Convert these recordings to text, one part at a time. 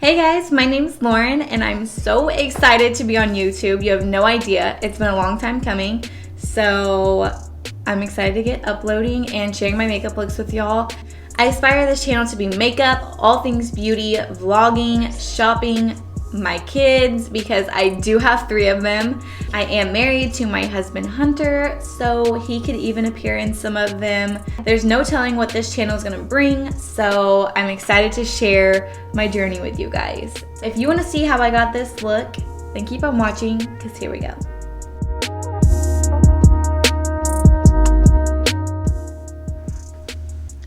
Hey guys, my name's Lauren and I'm so excited to be on YouTube. You have no idea. It's been a long time coming. So I'm excited to get uploading and sharing my makeup looks with y'all. I aspire this channel to be makeup, all things beauty, vlogging, shopping, my kids, because I do have 3 of them. I am married to my husband Hunter, so he could even appear in some of them. There's no telling what this channel is gonna bring, so I'm excited to share my journey with you guys. If you wanna see how I got this look, then keep on watching, because here we go.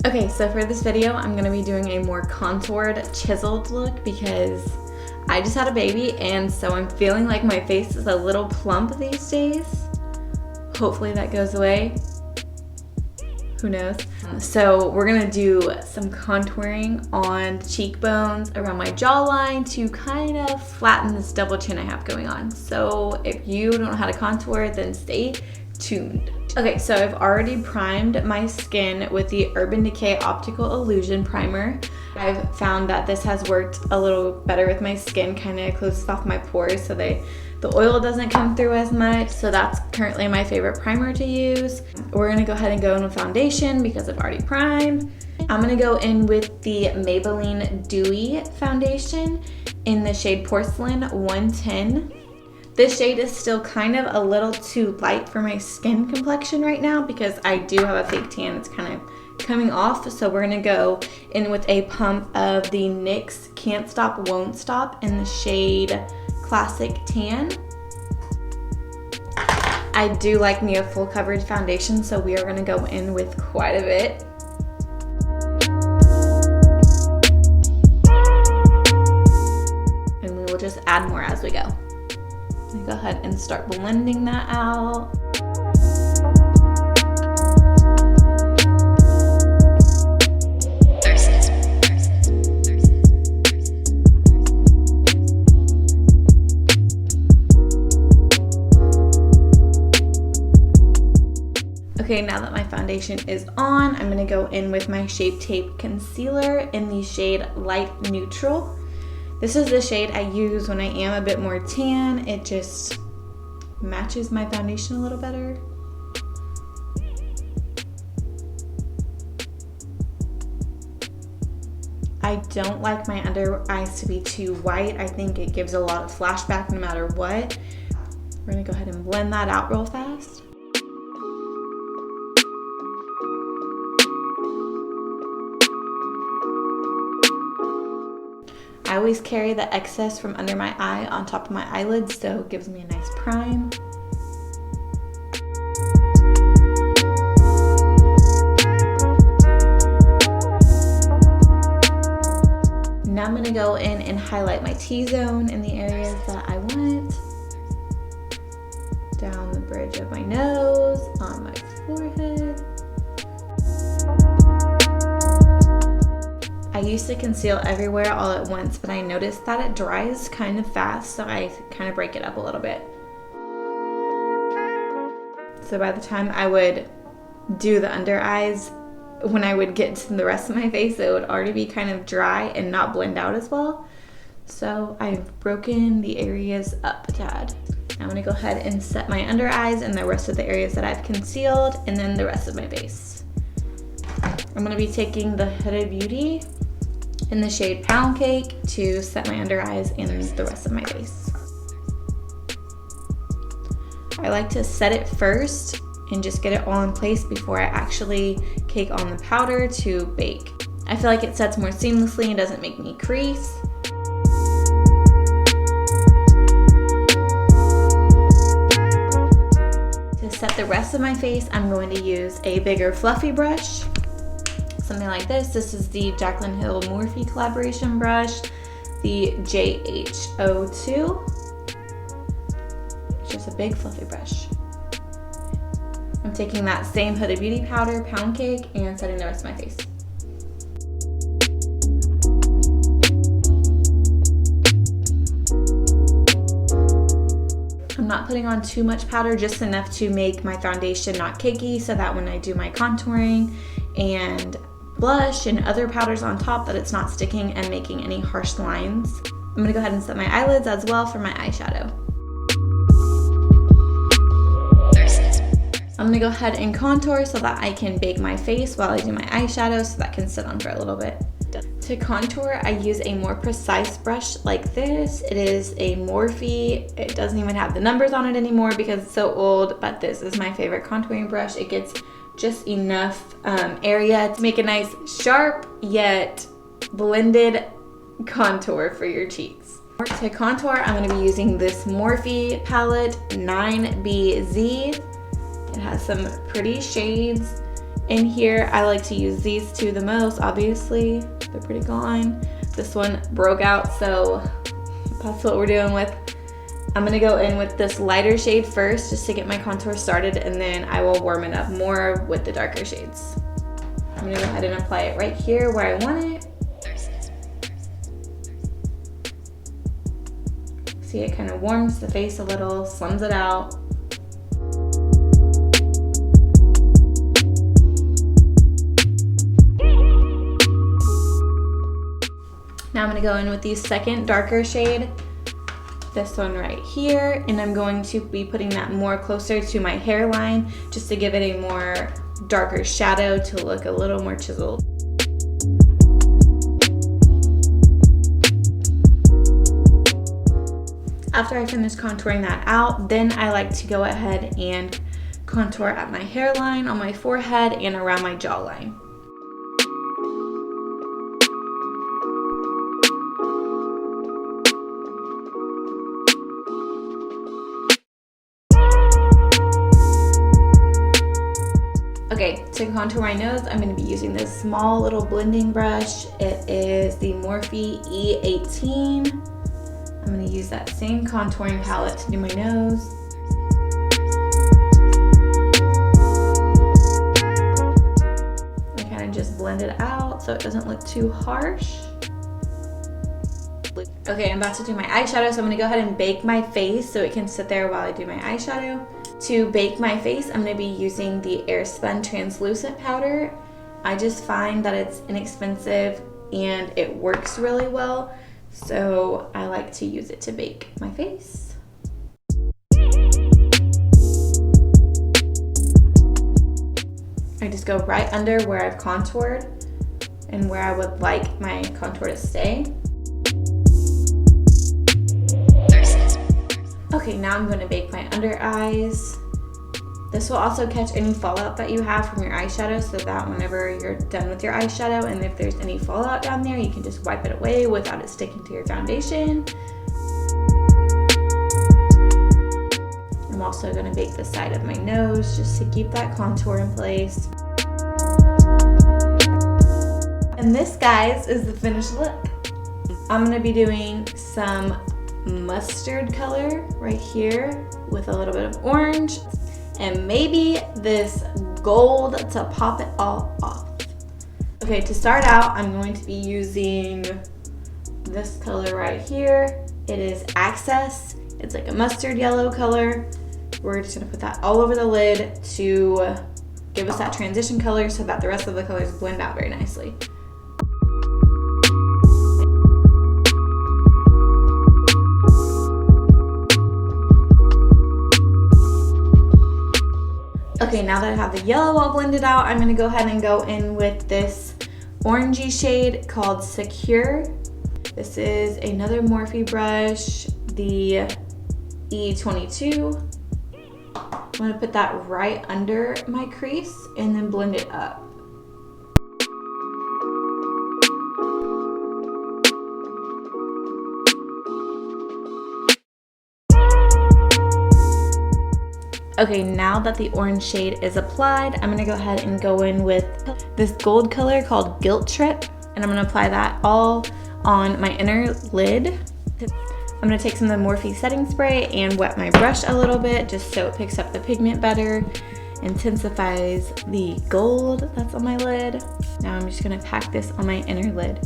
Okay, so for this video, I'm gonna be doing a more contoured, chiseled look because I just had a baby, and so I'm feeling like my face is a little plump these days. Hopefully that goes away. Who knows? So we're gonna do some contouring on the cheekbones, around my jawline to kind of flatten this double chin I have going on. So if you don't know how to contour, then stay tuned. Okay, so I've already primed my skin with the Urban Decay Optical Illusion Primer. I've found that this has worked a little better with my skin, kind of closes off my pores so the oil doesn't come through as much. So that's currently my favorite primer to use. We're gonna go ahead and go in with foundation because I've already primed. I'm gonna go in with the Maybelline Dewy Foundation in the shade Porcelain 110. This shade is still kind of a little too light for my skin complexion right now because I do have a fake tan. It's kind of coming off, so we're gonna go in with a pump of the NYX Can't Stop Won't Stop in the shade Classic Tan. I do like me a full coverage foundation, so we are gonna go in with quite a bit. And we will just add more as we go. Go ahead and start blending that out. Okay, now that my foundation is on, I'm gonna go in with my Shape Tape Concealer in the shade Light Neutral. This is the shade I use when I am a bit more tan. It just matches my foundation a little better. I don't like my under eyes to be too white. I think it gives a lot of flashback no matter what. We're gonna go ahead and blend that out real fast. I always carry the excess from under my eye on top of my eyelids, so it gives me a nice prime. Now I'm gonna go in and highlight my T-zone in the areas that I want. Down the bridge of my nose, on my forehead. I used to conceal everywhere all at once, but I noticed that it dries kind of fast, so I kind of break it up a little bit. So by the time I would do the under eyes, when I would get to the rest of my face, it would already be kind of dry and not blend out as well. So I've broken the areas up a tad. Now I'm gonna go ahead and set my under eyes and the rest of the areas that I've concealed, and then the rest of my face. I'm gonna be taking the Huda Beauty in the shade Pound Cake to set my under eyes and the rest of my face. I like to set it first and just get it all in place before I actually cake on the powder to bake. I feel like it sets more seamlessly and doesn't make me crease. To set the rest of my face, I'm going to use a bigger fluffy brush. Something like this. This is the Jaclyn Hill Morphe collaboration brush, the JH02. It's just a big fluffy brush. I'm taking that same Huda Beauty powder, Pound Cake, and setting the rest of my face. I'm not putting on too much powder, just enough to make my foundation not cakey so that when I do my contouring and blush and other powders on top that it's not sticking and making any harsh lines. I'm gonna go ahead and set my eyelids as well for my eyeshadow. I'm gonna go ahead and contour so that I can bake my face while I do my eyeshadow so that can sit on for a little bit. To contour, I use a more precise brush like this. It is a Morphe. It doesn't even have the numbers on it anymore because it's so old, but this is my favorite contouring brush. It gets just enough area to make a nice sharp yet blended contour for your cheeks. To contour, I'm gonna be using this Morphe palette 9BZ. It has some pretty shades in here. I like to use these two the most, obviously. They're pretty gone. This one broke out, so that's what we're doing with. I'm gonna go in with this lighter shade first just to get my contour started, and then I will warm it up more with the darker shades. I'm gonna go ahead and apply it right here where I want it. See, it kind of warms the face a little, slims it out. Now I'm gonna go in with the second darker shade, this one right here, and I'm going to be putting that more closer to my hairline just to give it a more darker shadow to look a little more chiseled. After I finish contouring that out, then I like to go ahead and contour at my hairline, on my forehead, and around my jawline. Okay, to contour my nose, I'm going to be using this small little blending brush. It is the Morphe E18. I'm going to use that same contouring palette to do my nose. I kind of just blend it out so it doesn't look too harsh. Okay, I'm about to do my eyeshadow, so I'm going to go ahead and bake my face so it can sit there while I do my eyeshadow. To bake my face, I'm going to be using the Airspun translucent powder. I just find that it's inexpensive and it works really well, so I like to use it to bake my face. I just go right under where I've contoured and where I would like my contour to stay. Okay, now I'm going to bake my under eyes. This will also catch any fallout that you have from your eyeshadow so that whenever you're done with your eyeshadow and if there's any fallout down there, you can just wipe it away without it sticking to your foundation. I'm also going to bake the side of my nose just to keep that contour in place. And this, guys, is the finished look. I'm going to be doing some mustard color right here with a little bit of orange and maybe this gold to pop it all off. Okay, to start out, I'm going to be using this color right here. It is Access. It's like a mustard yellow color. We're just gonna put that all over the lid to give us that transition color so that the rest of the colors blend out very nicely. Okay, now that I have the yellow all blended out, I'm gonna go ahead and go in with this orangey shade called Secure. This is another Morphe brush, the E22. I'm gonna put that right under my crease and then blend it up. Okay, now that the orange shade is applied, I'm gonna go ahead and go in with this gold color called Guilt Trip, and I'm gonna apply that all on my inner lid. I'm gonna take some of the Morphe setting spray and wet my brush a little bit just so it picks up the pigment better, intensifies the gold that's on my lid. Now I'm just gonna pack this on my inner lid.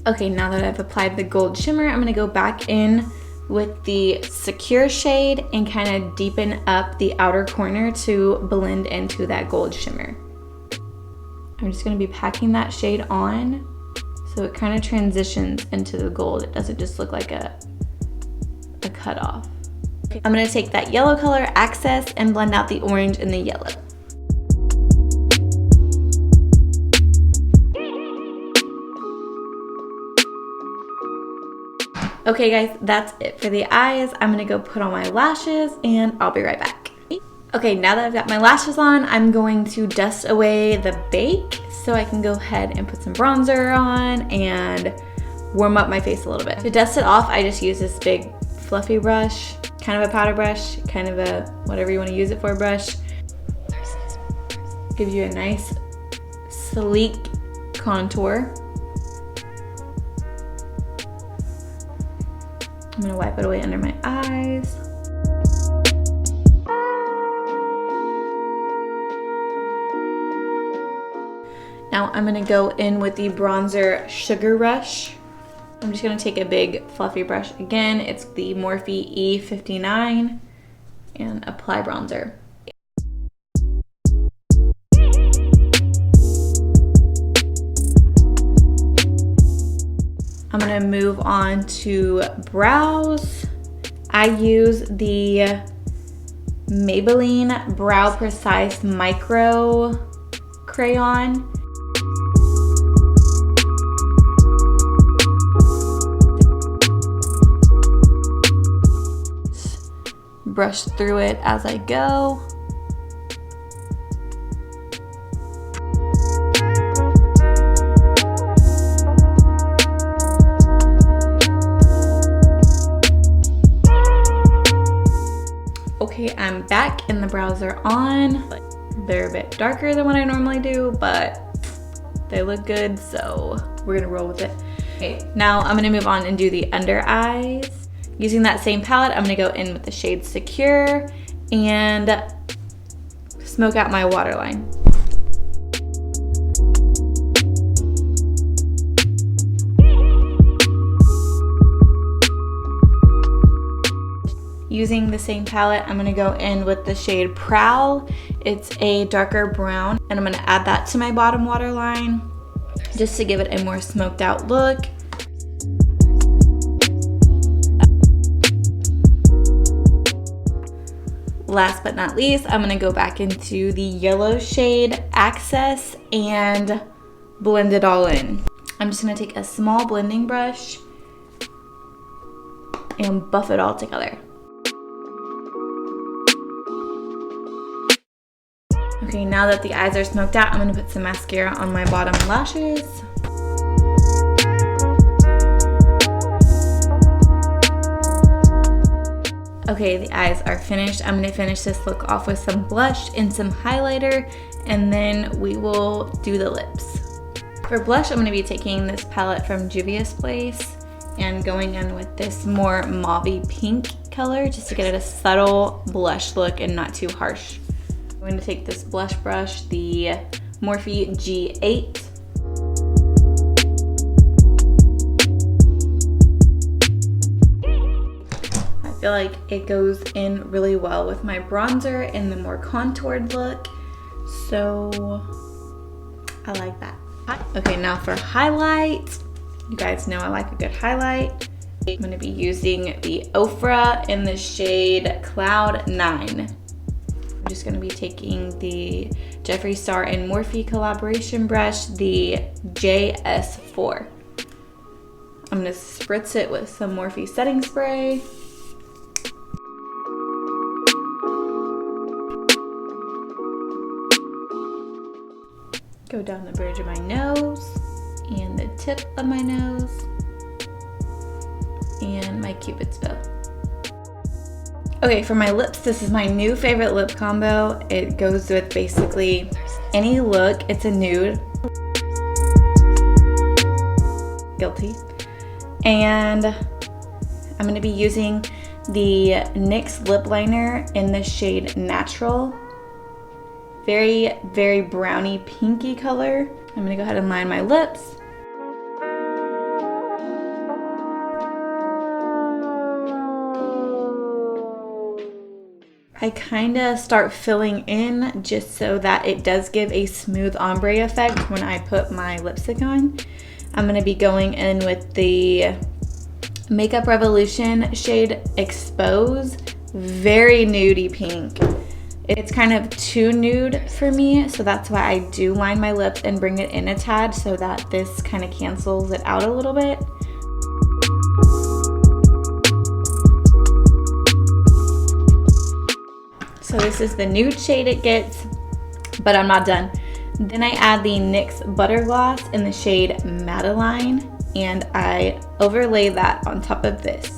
Okay, now that I've applied the gold shimmer, I'm gonna go back in with the Secure shade and kind of deepen up the outer corner to blend into that gold shimmer. I'm just gonna be packing that shade on so it kind of transitions into the gold. It doesn't just look like a cut off. I'm gonna take that yellow color, Access, and blend out the orange and the yellow. Okay guys, that's it for the eyes. I'm gonna go put on my lashes and I'll be right back. Okay, now that I've got my lashes on, I'm going to dust away the bake so I can go ahead and put some bronzer on and warm up my face a little bit. To dust it off, I just use this big fluffy brush, kind of a powder brush, kind of a whatever you want to use it for brush. Gives you a nice sleek contour. I'm gonna wipe it away under my eyes. Now I'm gonna go in with the bronzer Sugar Rush. I'm just gonna take a big fluffy brush again. It's the Morphe E59 and apply bronzer. I'm gonna move on to brows. I use the Maybelline Brow Precise Micro Crayon. Brush through it as I go. Okay, I'm back and the brows are on. They're a bit darker than what I normally do, but they look good, so we're gonna roll with it. Okay, now I'm gonna move on and do the under eyes. Using that same palette, I'm gonna go in with the shade Secure and smoke out my waterline. Using the same palette, I'm gonna go in with the shade Prowl. It's a darker brown, and I'm gonna add that to my bottom waterline just to give it a more smoked out look. Last but not least, I'm gonna go back into the yellow shade Access and blend it all in. I'm just gonna take a small blending brush and buff it all together. Okay, now that the eyes are smoked out, I'm gonna put some mascara on my bottom lashes. Okay, the eyes are finished. I'm gonna finish this look off with some blush and some highlighter, and then we will do the lips. For blush, I'm gonna be taking this palette from Juvia's Place and going in with this more mauve-y pink color just to get it a subtle blush look and not too harsh. I'm going to take this blush brush, the Morphe G8. I feel like it goes in really well with my bronzer and the more contoured look, so I like that. Okay, now for highlight. You guys know I like a good highlight. I'm gonna be using the Ofra in the shade Cloud 9. I'm just gonna be taking the Jeffree Star and Morphe collaboration brush, the JS4. I'm gonna spritz it with some Morphe setting spray. Go down the bridge of my nose and the tip of my nose and my Cupid's bow. Okay, for my lips, this is my new favorite lip combo. It goes with basically any look. It's a nude. Guilty. And I'm gonna be using the NYX lip liner in the shade Natural. Very, very browny pinky color. I'm gonna go ahead and line my lips. I kind of start filling in just so that it does give a smooth ombre effect when I put my lipstick on. I'm going to be going in with the Makeup Revolution shade Expose, very nudie pink. It's kind of too nude for me, so that's why I do line my lips and bring it in a tad so that this kind of cancels it out a little bit. So this is the nude shade it gets, but I'm not done. Then I add the NYX Butter Gloss in the shade Madeline, and I overlay that on top of this.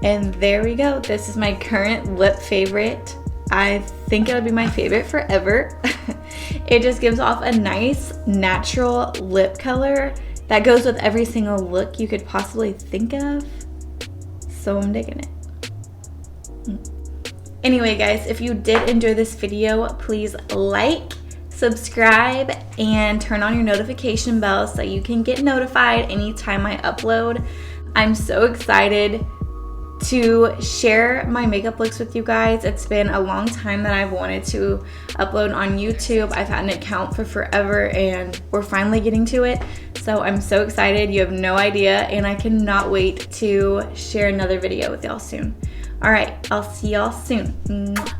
And there we go. This is my current lip favorite. I think it'll be my favorite forever. It just gives off a nice natural lip color that goes with every single look you could possibly think of. So I'm digging it. Anyway guys, if you did enjoy this video, please like, subscribe, and turn on your notification bell so you can get notified anytime I upload. I'm so excited to share my makeup looks with you guys. It's been a long time that I've wanted to upload on YouTube. I've had an account for forever and we're finally getting to it. So I'm so excited, you have no idea, and I cannot wait to share another video with y'all soon. All right, I'll see y'all soon. Mwah.